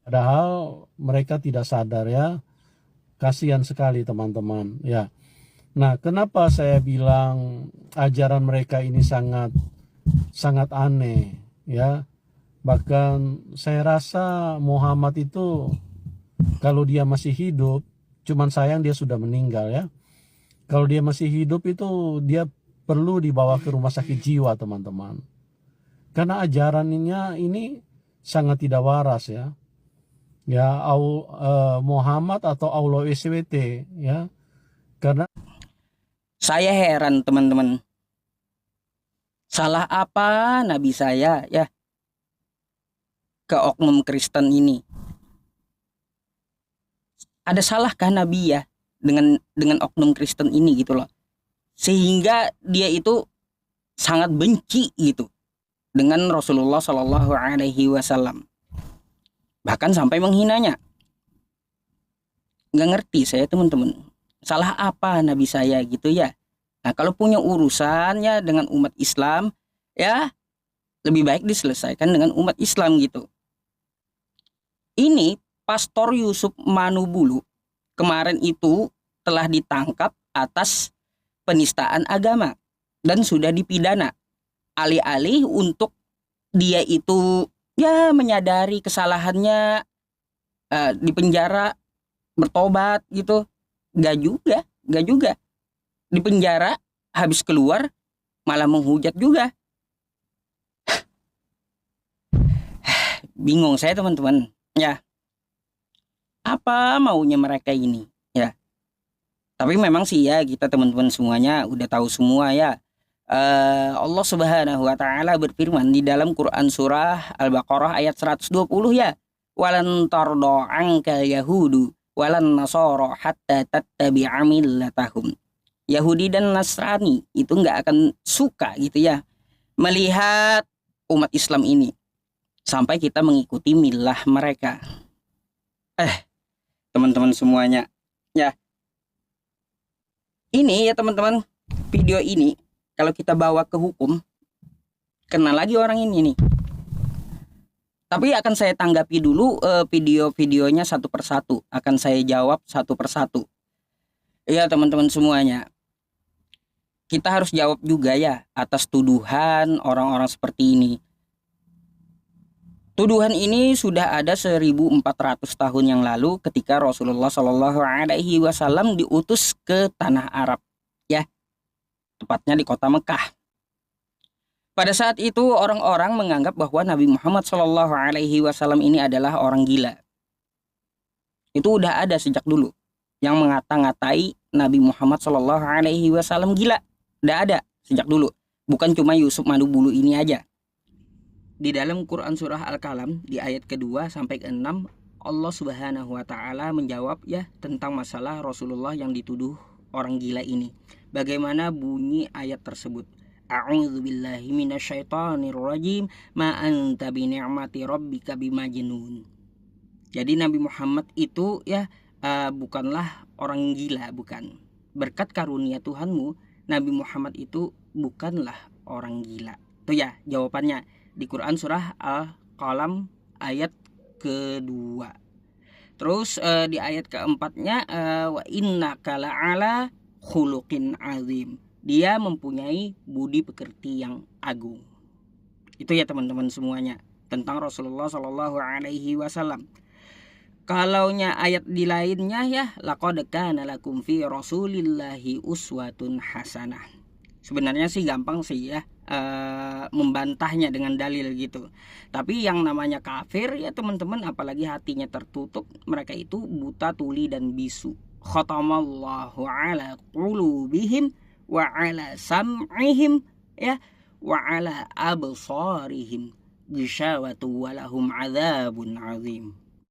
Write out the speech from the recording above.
Padahal mereka tidak sadar ya. Kasihan sekali teman-teman ya. Nah, kenapa saya bilang ajaran mereka ini sangat sangat aneh ya. Bahkan saya rasa Muhammad itu kalau dia masih hidup, cuman sayang dia sudah meninggal ya. Kalau dia masih hidup itu dia perlu dibawa ke rumah sakit jiwa teman-teman. Karena ajarannya ini sangat tidak waras ya. Ya, Muhammad atau Allah SWT ya. Karena Saya heran teman-teman. Salah apa Nabi saya ya ke oknum Kristen ini? Ada salahkah Nabi ya dengan oknum Kristen ini gitu loh? Sehingga dia itu sangat benci gitu dengan Rasulullah Shallallahu Alaihi Wasallam, bahkan sampai menghinanya. Nggak ngerti saya teman-teman. Salah apa Nabi saya gitu ya? Nah kalau punya urusannya dengan umat Islam ya lebih baik diselesaikan dengan umat Islam gitu. Ini Pastor Yusuf Manubulu kemarin itu telah ditangkap atas penistaan agama dan sudah dipidana. Alih-alih untuk dia itu ya menyadari kesalahannya, di penjara bertobat gitu. Gak juga. Di penjara habis keluar malah menghujat juga. Bingung saya teman-teman. Ya, apa maunya mereka ini? Ya, tapi memang sih ya kita teman-teman semuanya udah tahu semua ya. Allah Subhanahu wa taala berfirman di dalam Quran surah Al-Baqarah ayat 120 ya. Walan tardo anka yahudu walan nasara hatta tattabi'a millatahum. Yahudi dan Nasrani itu nggak akan suka gitu ya melihat umat Islam ini sampai kita mengikuti milah mereka. Teman-teman semuanya ya, ini ya teman-teman, video ini kalau kita bawa ke hukum kena lagi orang ini nih. Tapi akan saya tanggapi dulu video-videonya satu persatu, akan saya jawab satu persatu ya teman-teman semuanya. Kita harus jawab juga ya atas tuduhan orang-orang seperti ini. Tuduhan ini sudah ada 1400 tahun yang lalu ketika Rasulullah Shallallahu Alaihi Wasallam diutus ke tanah Arab, ya, tepatnya di kota Mekah. Pada saat itu orang-orang menganggap bahwa Nabi Muhammad Shallallahu Alaihi Wasallam ini adalah orang gila. Itu udah ada sejak dulu yang mengata-ngatai Nabi Muhammad Shallallahu Alaihi Wasallam gila. Udah ada sejak dulu. Bukan cuma Yusuf Manubulu ini aja. Di dalam Quran surah Al-Qalam di ayat kedua sampai ke-6 Allah Subhanahu wa taala menjawab ya tentang masalah Rasulullah yang dituduh orang gila ini. Bagaimana bunyi ayat tersebut? A'udzubillahi minasyaitonirrajim ma anta bi ni'mati rabbika bimajnun. Jadi Nabi Muhammad itu ya bukanlah orang gila, bukan. Berkat karunia Tuhanmu, Nabi Muhammad itu bukanlah orang gila. Itu ya jawabannya di Quran surah Al-Qalam ayat kedua. Terus di ayat keempatnya wa innaka la'ala khuluqin azim. Dia mempunyai budi pekerti yang agung. Itu ya teman-teman semuanya tentang Rasulullah Shallallahu Alaihi Wasallam. Kalaunya ayat di lainnya ya laqad kana lakum fi rasulillahi uswatun hasanah. Sebenarnya sih gampang sih ya membantahnya dengan dalil gitu. Tapi yang namanya kafir ya teman-teman, apalagi hatinya tertutup, mereka itu buta tuli dan bisu. Khatamallahu ala qulubihim wa ala sam'ihim ya wa ala absarihim ghishawatu wa lahum adzabun azim.